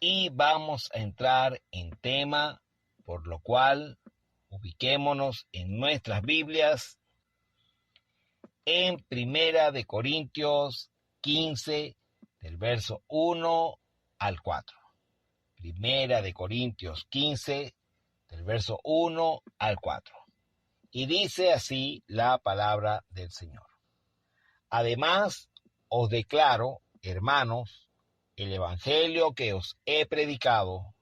y vamos a entrar en tema, por lo cual ubiquémonos en nuestras Biblias en Primera de Corintios 15, del verso 1 al 4. Primera de Corintios 15, del verso 1 al 4. Y dice así la palabra del Señor. Además, os declaro, hermanos, el evangelio que os he predicado,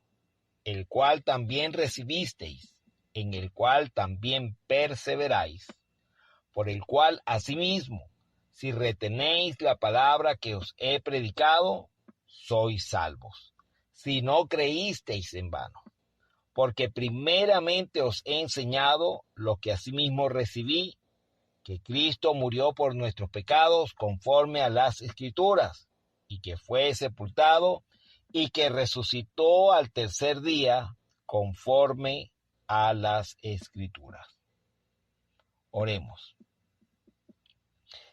el cual también recibisteis, en el cual también perseveráis, por el cual asimismo, si retenéis la palabra que os he predicado, sois salvos, si no creísteis en vano. Porque primeramente os he enseñado lo que asimismo recibí, que Cristo murió por nuestros pecados conforme a las Escrituras, y que fue sepultado, y que resucitó al tercer día conforme a las Escrituras. Oremos.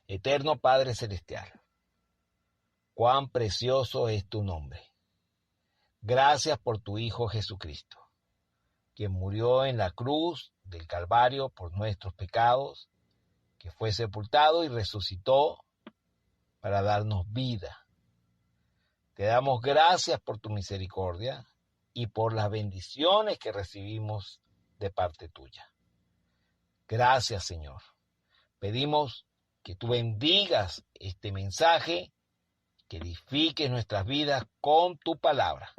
Eterno Padre Celestial, cuán precioso es tu nombre. Gracias por tu Hijo Jesucristo, quien murió en la cruz del Calvario por nuestros pecados, que fue sepultado y resucitó para darnos vida. Te damos gracias por tu misericordia y por las bendiciones que recibimos de parte tuya. Gracias, Señor. Pedimos que tú bendigas este mensaje, que edifiques nuestras vidas con tu palabra.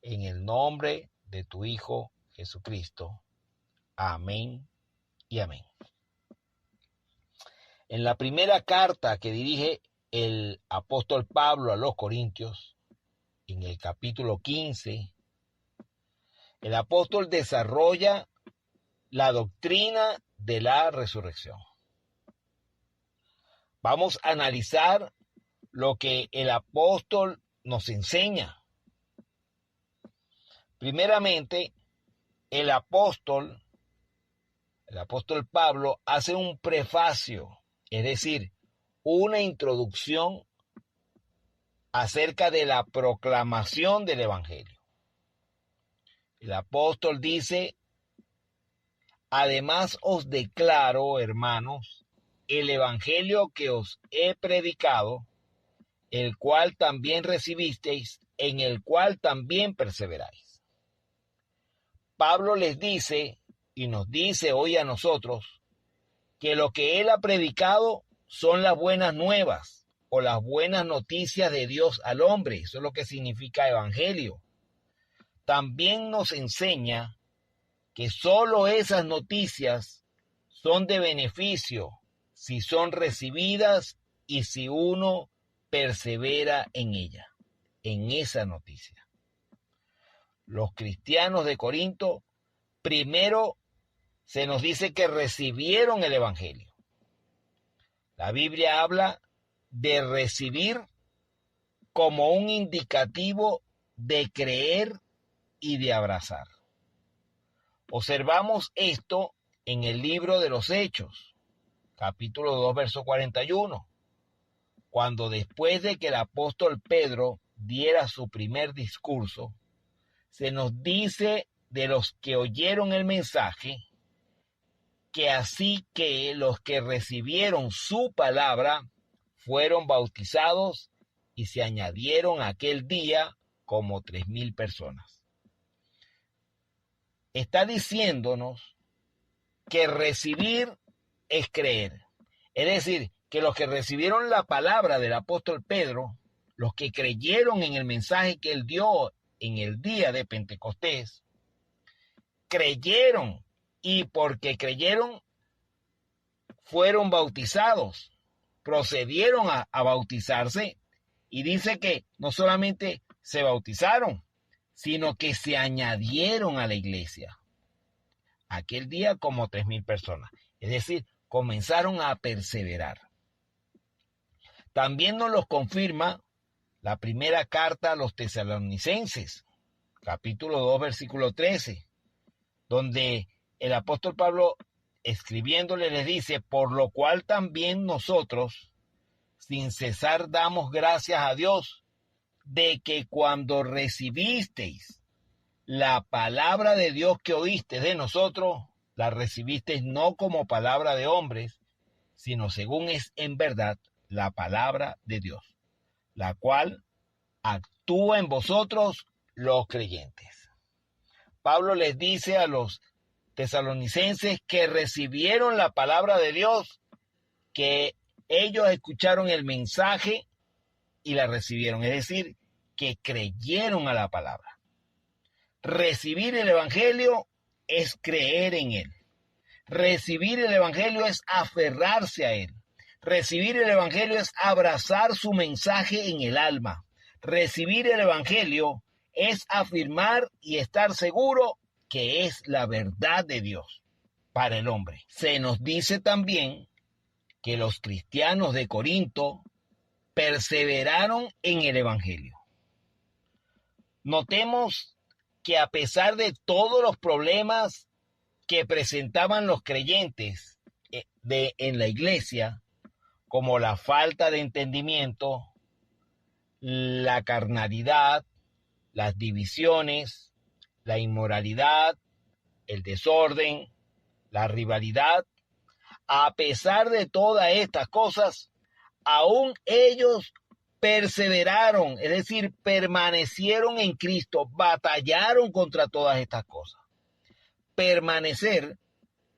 En el nombre de tu Hijo Jesucristo. Amén y amén. En la primera carta que dirige el apóstol Pablo a los Corintios, en el capítulo 15, el apóstol desarrolla la doctrina de la resurrección. Vamos a analizar lo que el apóstol nos enseña. Primeramente, el apóstol Pablo hace un prefacio, es decir, una introducción acerca de la proclamación del Evangelio. El apóstol dice: además os declaro, hermanos, el Evangelio que os he predicado, el cual también recibisteis, en el cual también perseveráis. Pablo les dice, y nos dice hoy a nosotros, que lo que él ha predicado son las buenas nuevas o las buenas noticias de Dios al hombre. Eso es lo que significa evangelio. También nos enseña que solo esas noticias son de beneficio si son recibidas y si uno persevera en ella, en esa noticia. Los cristianos de Corinto, primero se nos dice que recibieron el evangelio. La Biblia habla de recibir como un indicativo de creer y de abrazar. Observamos esto en el libro de los Hechos, capítulo 2, verso 41, cuando después de que el apóstol Pedro diera su primer discurso, se nos dice de los que oyeron el mensaje, que así que los que recibieron su palabra fueron bautizados y se añadieron aquel día como 3,000 personas. Está diciéndonos que recibir es creer. Es decir, que los que recibieron la palabra del apóstol Pedro, los que creyeron en el mensaje que él dio en el día de Pentecostés, creyeron, y porque creyeron fueron bautizados, procedieron a bautizarse, y dice que no solamente se bautizaron, sino que se añadieron a la iglesia. Aquel día como 3,000 personas, es decir, comenzaron a perseverar. También nos lo confirma la primera carta a los tesalonicenses, capítulo 2, versículo 13, donde el apóstol Pablo, escribiéndole, les dice: por lo cual también nosotros, sin cesar, damos gracias a Dios, de que cuando recibisteis la palabra de Dios que oíste de nosotros, la recibisteis no como palabra de hombres, sino según es en verdad la palabra de Dios, la cual actúa en vosotros los creyentes. Pablo les dice a los tesalonicenses que recibieron la palabra de Dios, que ellos escucharon el mensaje y la recibieron, es decir, que creyeron a la palabra. Recibir el evangelio es creer en él. Recibir el evangelio es aferrarse a él. Recibir el evangelio es abrazar su mensaje en el alma. Recibir el evangelio es afirmar y estar seguro que es la verdad de Dios para el hombre. Se nos dice también que los cristianos de Corinto perseveraron en el evangelio. Notemos que a pesar de todos los problemas que presentaban los creyentes en la iglesia, como la falta de entendimiento, la carnalidad, las divisiones, la inmoralidad, el desorden, la rivalidad, a pesar de todas estas cosas, aún ellos perseveraron, es decir, permanecieron en Cristo, batallaron contra todas estas cosas. Permanecer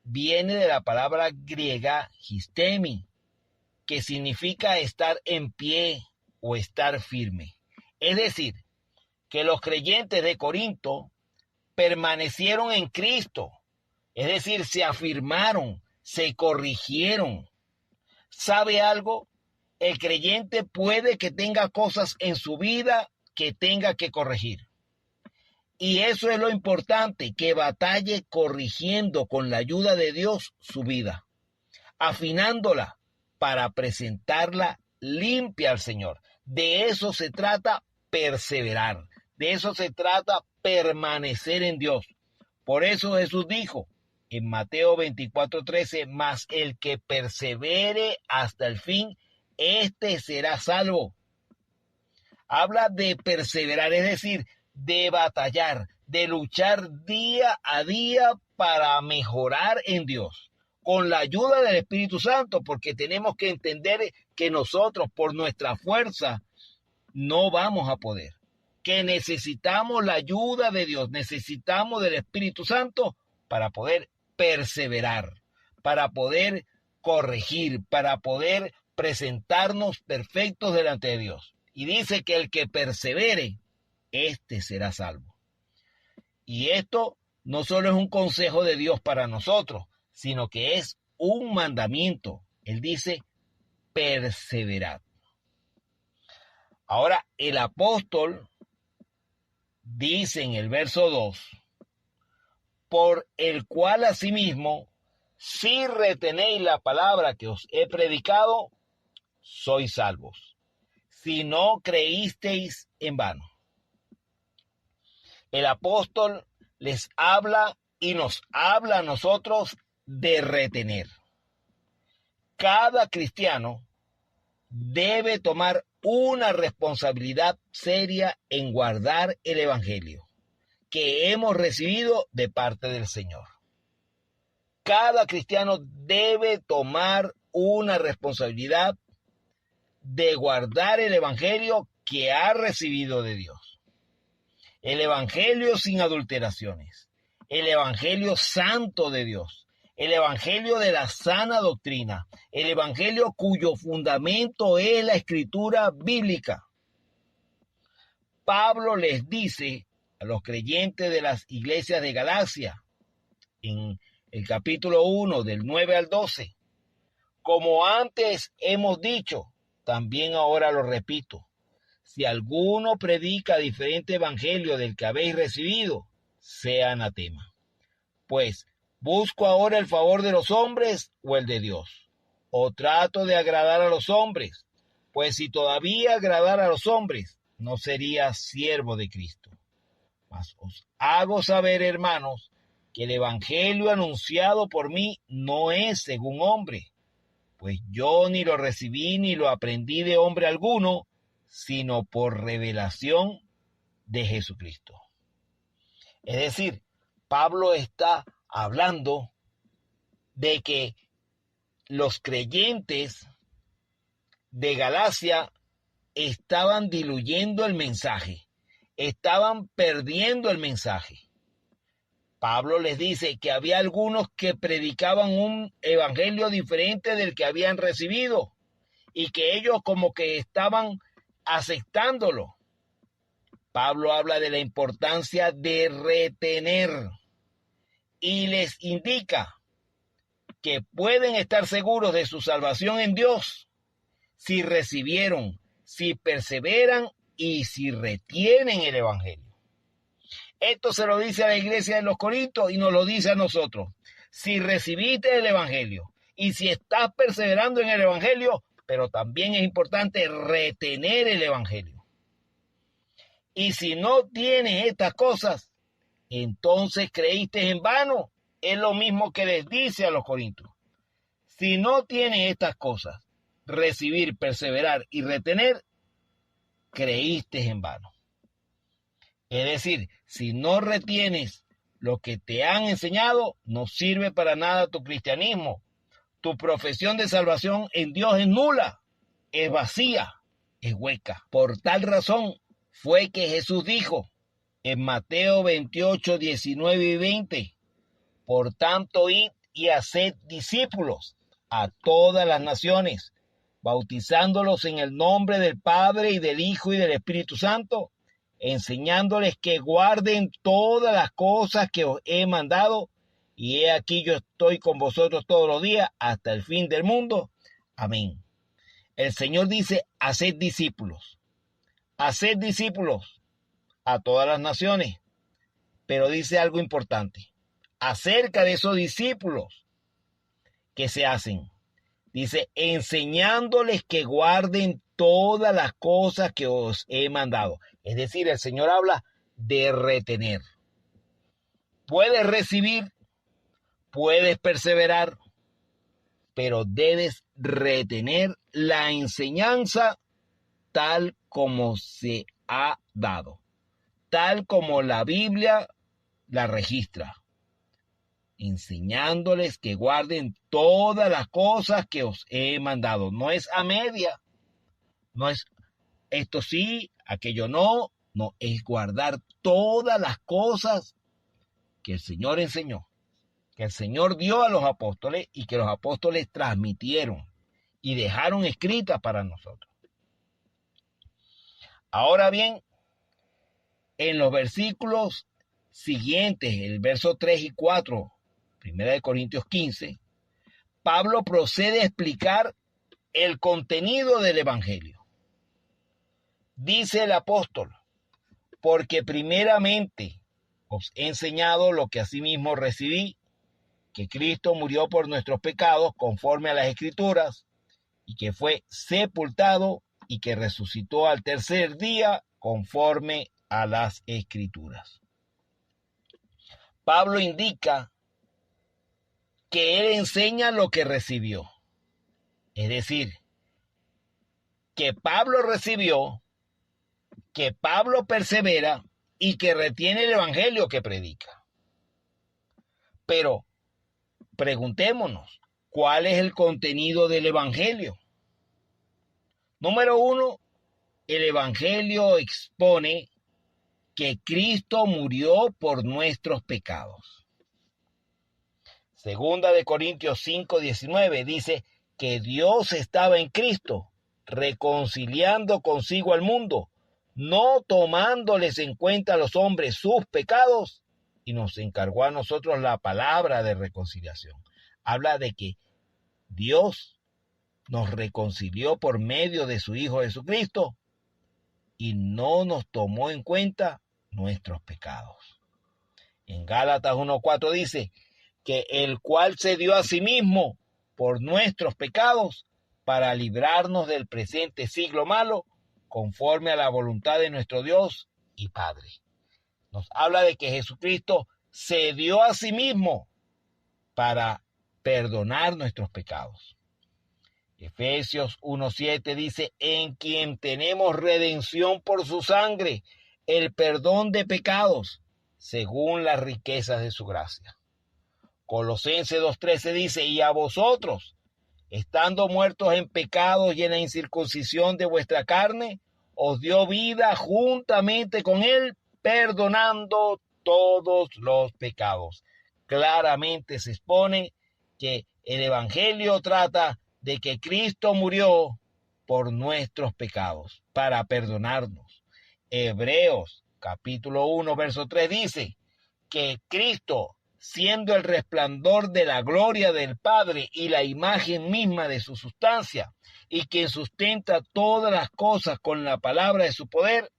viene de la palabra griega histemi, que significa estar en pie o estar firme. Es decir, que los creyentes de Corinto permanecieron en Cristo, es decir, se afirmaron, se corrigieron. ¿Sabe algo? El creyente puede que tenga cosas en su vida que tenga que corregir. Y eso es lo importante, que batalle corrigiendo con la ayuda de Dios su vida, afinándola para presentarla limpia al Señor. De eso se trata perseverar, de eso se trata permanecer en Dios. Por eso Jesús dijo en Mateo 24:13, mas el que persevere hasta el fin, este será salvo. Habla de perseverar, es decir, de batallar, de luchar día a día para mejorar en Dios, con la ayuda del Espíritu Santo, porque tenemos que entender que nosotros por nuestra fuerza no vamos a poder, que necesitamos la ayuda de Dios, necesitamos del Espíritu Santo para poder perseverar, para poder corregir, para poder presentarnos perfectos delante de Dios. Y dice que el que persevere, este será salvo. Y esto no solo es un consejo de Dios para nosotros, sino que es un mandamiento. Él dice, perseverad. Ahora, el apóstol dice en el verso 2, por el cual asimismo, si retenéis la palabra que os he predicado, sois salvos, si no creísteis en vano. El apóstol les habla y nos habla a nosotros de retener. Cada cristiano debe tomar una responsabilidad seria en guardar el evangelio que hemos recibido de parte del Señor. Cada cristiano debe tomar una responsabilidad de guardar el evangelio que ha recibido de Dios. El evangelio sin adulteraciones, el evangelio santo de Dios, el evangelio de la sana doctrina, el evangelio cuyo fundamento es la escritura bíblica. Pablo les dice a los creyentes de las iglesias de Galacia, en el capítulo 1, del 9 al 12, como antes hemos dicho, también ahora lo repito, si alguno predica diferente evangelio del que habéis recibido, sea anatema. Pues, ¿busco ahora el favor de los hombres o el de Dios? ¿O trato de agradar a los hombres? Pues si todavía agradara a los hombres, no sería siervo de Cristo. Mas os hago saber, hermanos, que el evangelio anunciado por mí no es según hombre, pues yo ni lo recibí ni lo aprendí de hombre alguno, sino por revelación de Jesucristo. Es decir, Pablo está hablando de que los creyentes de Galacia estaban diluyendo el mensaje, estaban perdiendo el mensaje. Pablo les dice que había algunos que predicaban un evangelio diferente del que habían recibido y que ellos como que estaban aceptándolo. Pablo habla de la importancia de retener y les indica que pueden estar seguros de su salvación en Dios si recibieron, si perseveran y si retienen el evangelio. Esto se lo dice a la iglesia de los Corintios y nos lo dice a nosotros. Si recibiste el evangelio y si estás perseverando en el evangelio, pero también es importante retener el evangelio. Y si no tienes estas cosas, entonces creíste en vano. Es lo mismo que les dice a los Corintios. Si no tienes estas cosas, recibir, perseverar y retener, creíste en vano. Es decir, si no retienes lo que te han enseñado, no sirve para nada tu cristianismo. Tu profesión de salvación en Dios es nula, es vacía, es hueca. Por tal razón fue que Jesús dijo en Mateo 28, 19 y 20, por tanto, id y haced discípulos a todas las naciones, bautizándolos en el nombre del Padre y del Hijo y del Espíritu Santo, enseñándoles que guarden todas las cosas que os he mandado, y he aquí yo estoy con vosotros todos los días hasta el fin del mundo. Amén. El Señor dice, haced discípulos a todas las naciones, pero dice algo importante acerca de esos discípulos que se hacen. Dice, enseñándoles que guarden todas las cosas que os he mandado. Es decir, el Señor habla de retener. Puedes recibir, puedes perseverar, pero debes retener la enseñanza tal como se ha dado, tal como la Biblia la registra. Enseñándoles que guarden todas las cosas que os he mandado. No es a media, no es esto sí, aquello no, no, es guardar todas las cosas que el Señor enseñó, que el Señor dio a los apóstoles y que los apóstoles transmitieron y dejaron escritas para nosotros. Ahora bien, en los versículos siguientes, el verso 3 y 4, 1 Corintios 15, Pablo procede a explicar el contenido del evangelio. Dice el apóstol, porque primeramente os he enseñado lo que asimismo recibí, que Cristo murió por nuestros pecados conforme a las Escrituras, y que fue sepultado y que resucitó al tercer día conforme a las Escrituras. Pablo indica que él enseña lo que recibió. Es decir, que Pablo recibió, que Pablo persevera y que retiene el evangelio que predica. Pero preguntémonos, ¿cuál es el contenido del evangelio? Número 1, el evangelio expone que Cristo murió por nuestros pecados. Segunda de Corintios 5:19 dice que Dios estaba en Cristo, reconciliando consigo al mundo, no tomándoles en cuenta a los hombres sus pecados, y nos encargó a nosotros la palabra de reconciliación. Habla de que Dios nos reconcilió por medio de su Hijo Jesucristo y no nos tomó en cuenta nuestros pecados. En Gálatas 1:4 dice que el cual se dio a sí mismo por nuestros pecados para librarnos del presente siglo malo, conforme a la voluntad de nuestro Dios y Padre. Nos habla de que Jesucristo se dio a sí mismo para perdonar nuestros pecados. Efesios 1:7 dice, en quien tenemos redención por su sangre, el perdón de pecados, según las riquezas de su gracia. Colosenses 2:13 dice, y a vosotros, estando muertos en pecados y en la incircuncisión de vuestra carne, os dio vida juntamente con él, perdonando todos los pecados. Claramente se expone que el Evangelio trata de que Cristo murió por nuestros pecados, para perdonarnos. Hebreos capítulo 1, verso 3 dice que Cristo, siendo el resplandor de la gloria del Padre y la imagen misma de su sustancia, y quien sustenta todas las cosas con la palabra de su poder,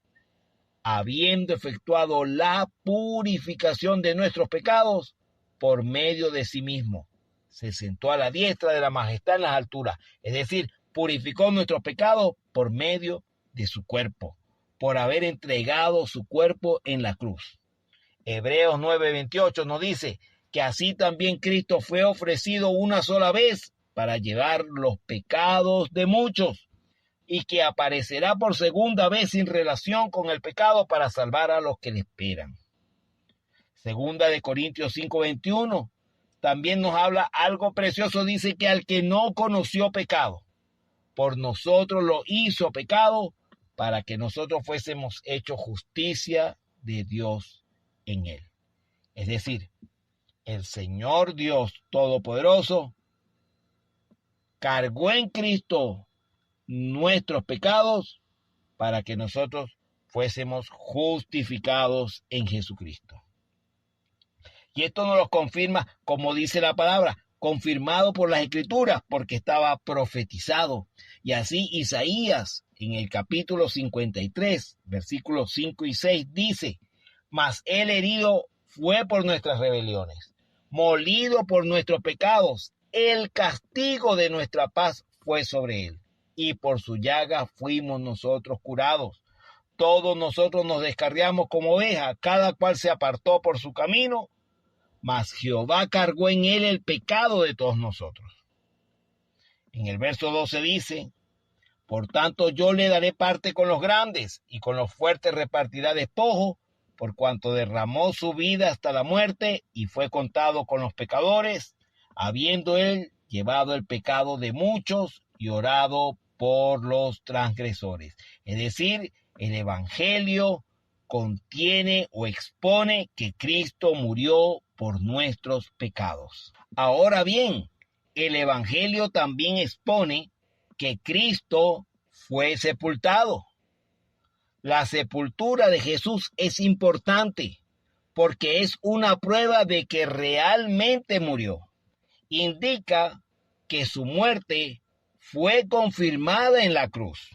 habiendo efectuado la purificación de nuestros pecados por medio de sí mismo, se sentó a la diestra de la majestad en las alturas, es decir, purificó nuestros pecados por medio de su cuerpo, por haber entregado su cuerpo en la cruz. Hebreos 9:28 nos dice que así también Cristo fue ofrecido una sola vez para llevar los pecados de muchos, y que aparecerá por segunda vez sin relación con el pecado para salvar a los que le esperan. Segunda de Corintios 5:21 también nos habla algo precioso, dice que al que no conoció pecado, por nosotros lo hizo pecado, para que nosotros fuésemos hechos justicia de Dios en él. Es decir, el Señor Dios Todopoderoso cargó en Cristo nuestros pecados para que nosotros fuésemos justificados en Jesucristo. Y esto nos lo confirma, como dice la palabra, confirmado por las Escrituras, porque estaba profetizado. Y así Isaías, en el capítulo 53, versículos 5 y 6, dice, mas él herido fue por nuestras rebeliones, molido por nuestros pecados, el castigo de nuestra paz fue sobre él, y por su llaga fuimos nosotros curados. Todos nosotros nos descarriamos como ovejas, cada cual se apartó por su camino, mas Jehová cargó en él el pecado de todos nosotros. En el verso 12 dice, por tanto yo le daré parte con los grandes, y con los fuertes repartirá despojo, por cuanto derramó su vida hasta la muerte, y fue contado con los pecadores, habiendo él llevado el pecado de muchos, y orado por los transgresores. Es decir, el Evangelio contiene o expone que Cristo murió por nuestros pecados. Ahora bien, el Evangelio también expone que Cristo fue sepultado. La sepultura de Jesús es importante porque es una prueba de que realmente murió. Indica que su muerte fue confirmada en la cruz.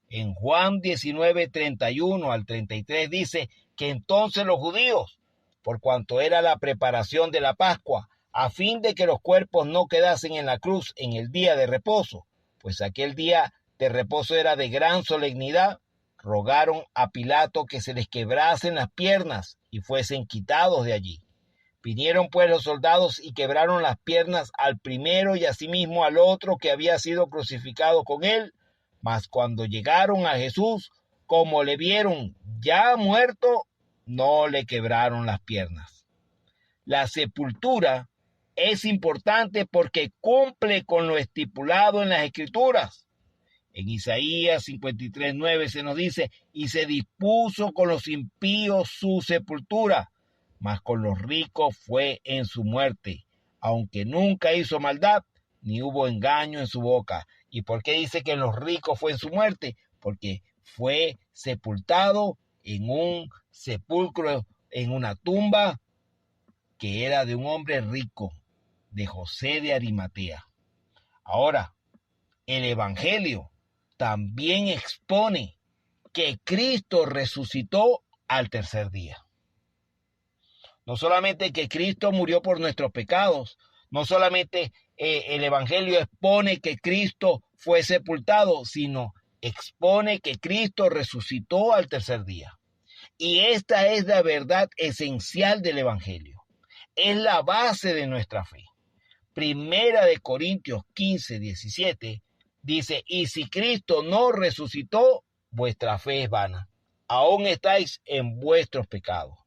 En Juan 19:31 al 33 dice que entonces los judíos, por cuanto era la preparación de la Pascua, a fin de que los cuerpos no quedasen en la cruz en el día de reposo, pues aquel día de reposo era de gran solemnidad, rogaron a Pilato que se les quebrasen las piernas y fuesen quitados de allí. Vinieron pues los soldados y quebraron las piernas al primero y asimismo al otro que había sido crucificado con él. Mas cuando llegaron a Jesús, como le vieron ya muerto, no le quebraron las piernas. La sepultura es importante porque cumple con lo estipulado en las Escrituras. En Isaías 53:9 se nos dice, y se dispuso con los impíos su sepultura, mas con los ricos fue en su muerte, aunque nunca hizo maldad, ni hubo engaño en su boca. ¿Y por qué dice que en los ricos fue en su muerte? Porque fue sepultado en un sepulcro, en una tumba que era de un hombre rico, de José de Arimatea. Ahora, el Evangelio también expone que Cristo resucitó al tercer día. No solamente que Cristo murió por nuestros pecados, no solamente el Evangelio expone que Cristo fue sepultado, sino expone que Cristo resucitó al tercer día. Y esta es la verdad esencial del Evangelio. Es la base de nuestra fe. Primera de Corintios 15:17 Dice, y si Cristo no resucitó, vuestra fe es vana. Aún estáis en vuestros pecados.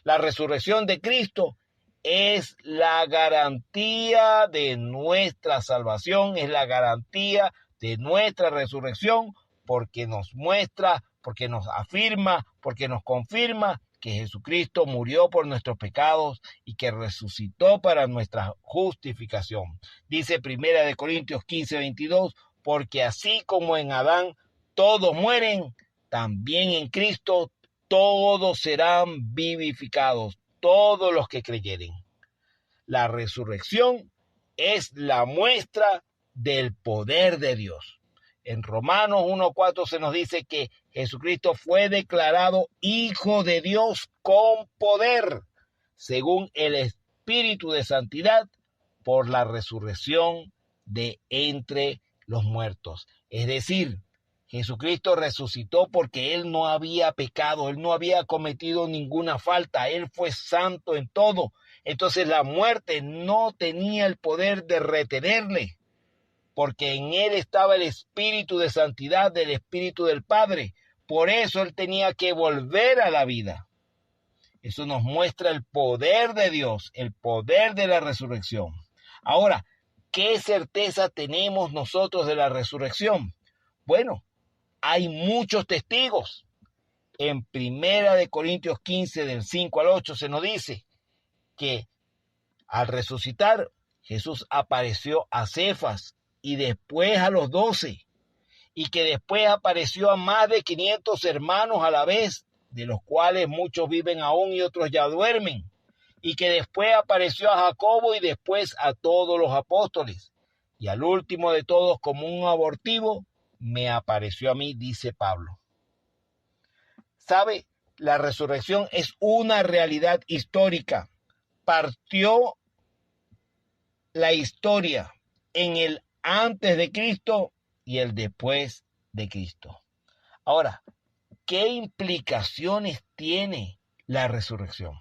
La resurrección de Cristo es la garantía de nuestra salvación, es la garantía de nuestra resurrección, porque nos muestra, porque nos afirma, porque nos confirma que Jesucristo murió por nuestros pecados y que resucitó para nuestra justificación. Dice 1 Corintios 15:22, porque así como en Adán todos mueren, también en Cristo todos serán vivificados, todos los que creyeren. La resurrección es la muestra del poder de Dios. En Romanos 1:4 se nos dice que Jesucristo fue declarado Hijo de Dios con poder, según el Espíritu de Santidad, por la resurrección de entre los muertos. Es decir, Jesucristo resucitó porque Él no había pecado, Él no había cometido ninguna falta, Él fue santo en todo. Entonces la muerte no tenía el poder de retenerle, porque en Él estaba el Espíritu de santidad del Espíritu del Padre. Por eso Él tenía que volver a la vida. Eso nos muestra el poder de Dios, el poder de la resurrección. Ahora, ¿qué certeza tenemos nosotros de la resurrección? Bueno, hay muchos testigos. En 1 Corintios 15, del 5 al 8, se nos dice que al resucitar, Jesús apareció a Cefas y después a los 12, y que después apareció a más de 500 hermanos a la vez, de los cuales muchos viven aún y otros ya duermen, y que después apareció a Jacobo y después a todos los apóstoles, y al último de todos, como un abortivo, me apareció a mí, dice Pablo. ¿Sabe? La resurrección es una realidad histórica. Partió la historia en el antes de Cristo y el después de Cristo. Ahora, ¿qué implicaciones tiene la resurrección?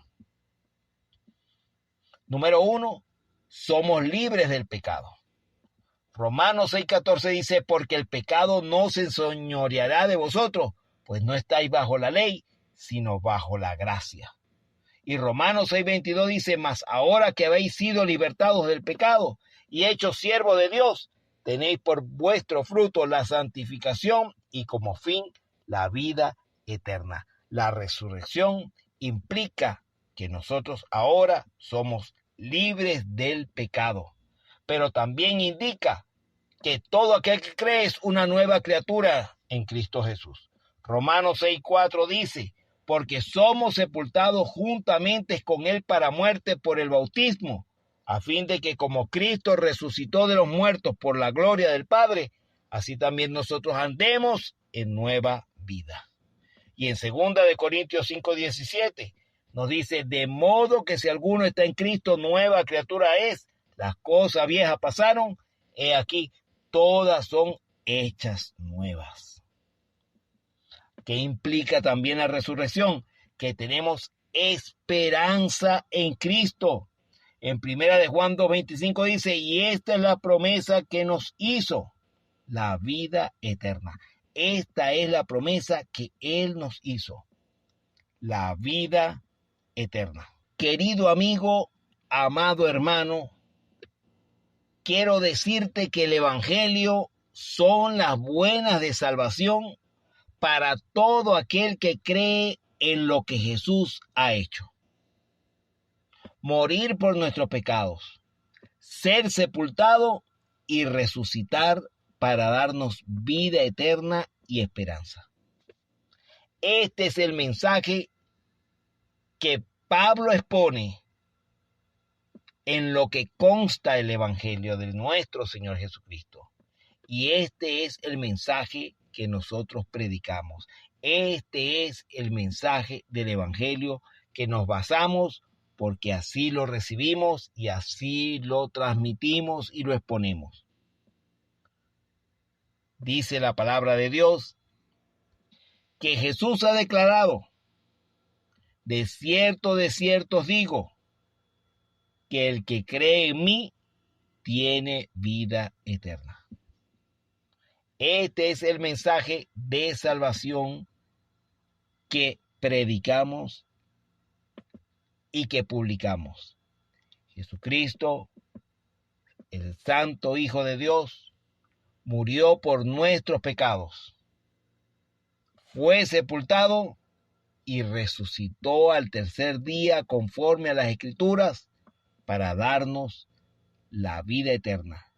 Número 1, somos libres del pecado. Romanos 6:14 dice, porque el pecado no se enseñoreará de vosotros, pues no estáis bajo la ley, sino bajo la gracia. Y Romanos 6:22 dice, mas ahora que habéis sido libertados del pecado y hechos siervos de Dios, tenéis por vuestro fruto la santificación y como fin la vida eterna. La resurrección implica que nosotros ahora somos libres del pecado, pero también indica que todo aquel que cree es una nueva criatura en Cristo Jesús. Romanos 6:4 dice, porque somos sepultados juntamente con Él para muerte por el bautismo, a fin de que como Cristo resucitó de los muertos por la gloria del Padre, así también nosotros andemos en nueva vida. Y en 2 Corintios 5:17 nos dice, de modo que si alguno está en Cristo, nueva criatura es, las cosas viejas pasaron, he aquí, todas son hechas nuevas. ¿Qué implica también la resurrección? Que tenemos esperanza en Cristo. En 1 Juan 2:25 dice, y esta es la promesa que nos hizo, la vida eterna. Esta es la promesa que Él nos hizo, la vida eterna. Querido amigo, amado hermano, quiero decirte que el Evangelio son las buenas de salvación para todo aquel que cree en lo que Jesús ha hecho. Morir por nuestros pecados, ser sepultado y resucitar para darnos vida eterna y esperanza. Este es el mensaje que Pablo expone en lo que consta el Evangelio de nuestro Señor Jesucristo. Y este es el mensaje que nosotros predicamos. Este es el mensaje del Evangelio que nos basamos porque así lo recibimos y así lo transmitimos y lo exponemos. Dice la palabra de Dios que Jesús ha declarado, de cierto os digo, que el que cree en mí tiene vida eterna. Este es el mensaje de salvación que predicamos y que publicamos. Jesucristo, el Santo Hijo de Dios, murió por nuestros pecados, fue sepultado y resucitó al tercer día conforme a las Escrituras para darnos la vida eterna,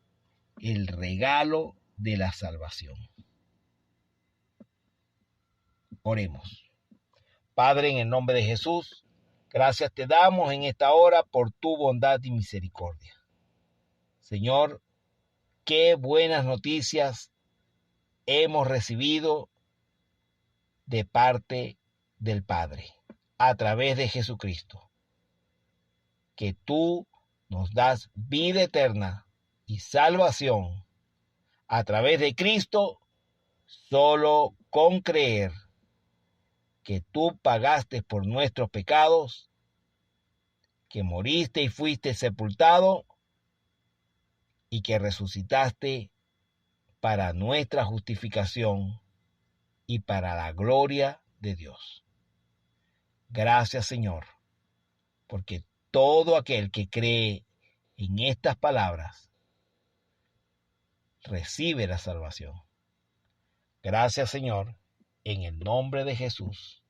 el regalo de la salvación. Oremos. Padre, en el nombre de Jesús, gracias te damos en esta hora por tu bondad y misericordia. Señor, qué buenas noticias hemos recibido de parte del Padre a través de Jesucristo. Que tú nos das vida eterna y salvación a través de Cristo solo con creer que tú pagaste por nuestros pecados, que moriste y fuiste sepultado y que resucitaste para nuestra justificación y para la gloria de Dios. Gracias, Señor, porque todo aquel que cree en estas palabras recibe la salvación. Gracias, Señor, en el nombre de Jesús.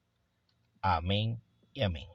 Amén y amén.